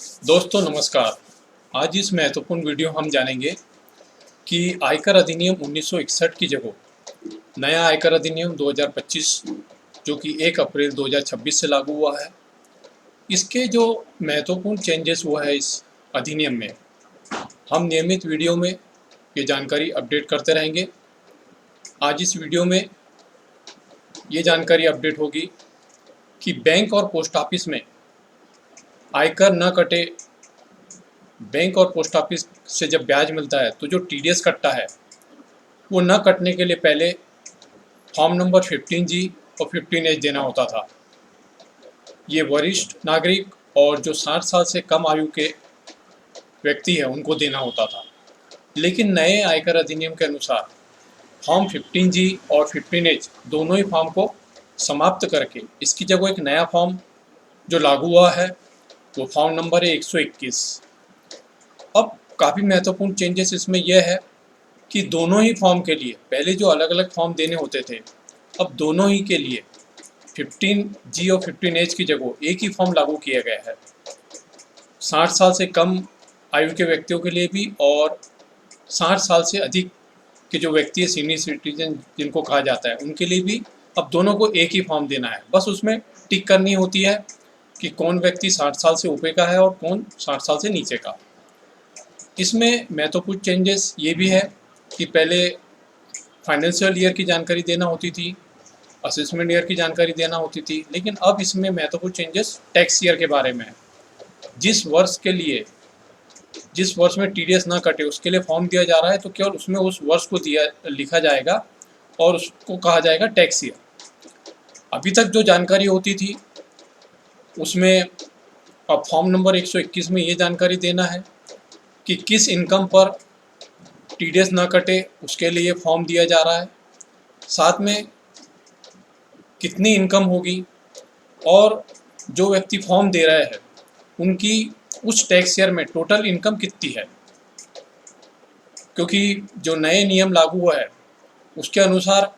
दोस्तों नमस्कार। आज इस महत्वपूर्ण वीडियो हम जानेंगे कि आयकर अधिनियम 1961 की जगह नया आयकर अधिनियम 2025 जो कि 1 अप्रैल 2026 से लागू हुआ है, इसके जो महत्वपूर्ण चेंजेस हुआ है इस अधिनियम में, हम नियमित वीडियो में ये जानकारी अपडेट करते रहेंगे। आज इस वीडियो में ये जानकारी अपडेट होगी कि बैंक और पोस्ट ऑफिस में आयकर न कटे। बैंक और पोस्ट ऑफिस से जब ब्याज मिलता है तो जो टीडीएस कटता है वो न कटने के लिए पहले फॉर्म नंबर 15G और 15H देना होता था। ये वरिष्ठ नागरिक और जो 60 साल से कम आयु के व्यक्ति है उनको देना होता था। लेकिन नए आयकर अधिनियम के अनुसार फॉर्म 15G और 15H दोनों ही फॉर्म को समाप्त करके इसकी जगह एक नया फॉर्म जो लागू हुआ है वो फॉर्म नंबर है 121। अब काफ़ी महत्वपूर्ण चेंजेस इसमें यह है कि दोनों ही फॉर्म के लिए पहले जो अलग अलग फॉर्म देने होते थे, अब दोनों ही के लिए 15G और 15H की जगह एक ही फॉर्म लागू किया गया है। 60 साल से कम आयु के व्यक्तियों के लिए भी और 60 साल से अधिक के जो व्यक्ति है, सीनियर सिटीजन जिनको कहा जाता है, उनके लिए भी अब दोनों को एक ही फॉर्म देना है। बस उसमें टिक करनी होती है कि कौन व्यक्ति 60 साल से ऊपर का है और कौन 60 साल से नीचे का। इसमें महत्वपूर्ण चेंजेस ये भी है कि पहले फाइनेंशियल ईयर की जानकारी देना होती थी, असेसमेंट ईयर की जानकारी देना होती थी, लेकिन अब इसमें महत्वपूर्ण चेंजेस टैक्स ईयर के बारे में है। जिस वर्ष में टीडीएस ना कटे उसके लिए फॉर्म दिया जा रहा है तो केवल उसमें उस वर्ष को लिखा जाएगा और उसको कहा जाएगा टैक्स ईयर। अभी तक जो जानकारी होती थी उसमें अब फॉर्म नंबर 121 में ये जानकारी देना है कि किस इनकम पर टीडीएस ना कटे उसके लिए फॉर्म दिया जा रहा है, साथ में कितनी इनकम होगी और जो व्यक्ति फॉर्म दे रहे हैं उनकी उस टैक्स ईयर में टोटल इनकम कितनी है। क्योंकि जो नए नियम लागू हुआ है उसके अनुसार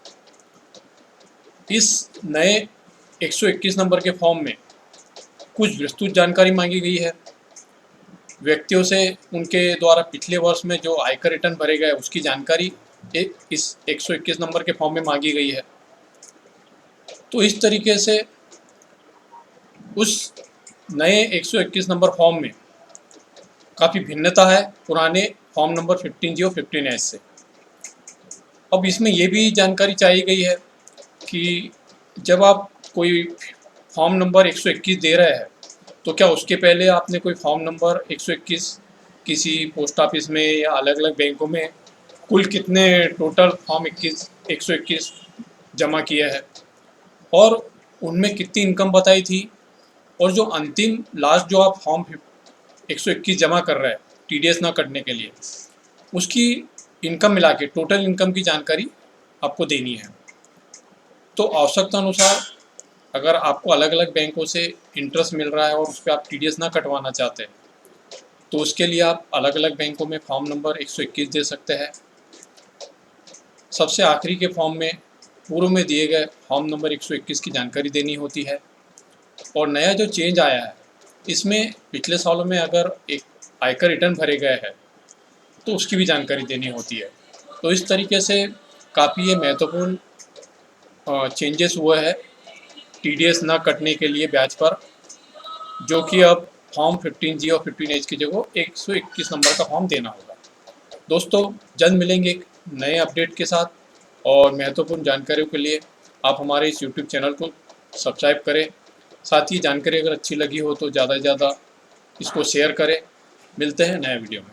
इस नए 121 नंबर के फॉर्म में कुछ विस्तृत जानकारी मांगी गई है। व्यक्तियों से उनके द्वारा पिछले वर्ष में जो आयकर रिटर्न भरे गए उसकी जानकारी इस 121 नंबर के फॉर्म में मांगी गई है। तो इस तरीके से उस नए 121 नंबर फॉर्म में काफ़ी भिन्नता है पुराने फॉर्म नंबर 15G और 15H से। अब इसमें ये भी जानकारी चाहिए गई है कि जब आप कोई फॉर्म नंबर 121 दे रहे हैं तो क्या उसके पहले आपने कोई फॉर्म नंबर 121 किसी पोस्ट ऑफिस में या अलग अलग बैंकों में कुल कितने टोटल फॉर्म 121 जमा किया है और उनमें कितनी इनकम बताई थी, और जो अंतिम लास्ट जो आप फॉर्म 121 जमा कर रहे हैं टीडीएस ना कटने के लिए उसकी इनकम मिला के टोटल इनकम की जानकारी आपको देनी है। तो आवश्यकता अनुसार अगर आपको अलग अलग बैंकों से इंटरेस्ट मिल रहा है और उस पर आप टीडीएस ना कटवाना चाहते हैं तो उसके लिए आप अलग अलग बैंकों में फॉर्म नंबर 121 दे सकते हैं। सबसे आखिरी के फॉर्म में पूर्व में दिए गए फॉर्म नंबर 121 की जानकारी देनी होती है। और नया जो चेंज आया है इसमें पिछले सालों में अगर एक आयकर रिटर्न भरे गए हैं तो उसकी भी जानकारी देनी होती है। तो इस तरीके से काफ़ी ये महत्वपूर्ण चेंजेस हुआ है टीडीएस ना कटने के लिए ब्याज पर, जो कि अब फॉर्म 15G और 15H की जगह 121 नंबर का फॉर्म देना होगा। दोस्तों जल्द मिलेंगे एक नए अपडेट के साथ और महत्वपूर्ण जानकारियों के लिए आप हमारे इस यूट्यूब चैनल को सब्सक्राइब करें। साथ ही जानकारी अगर अच्छी लगी हो तो ज़्यादा से ज़्यादा इसको शेयर करें। मिलते हैं नए वीडियो में।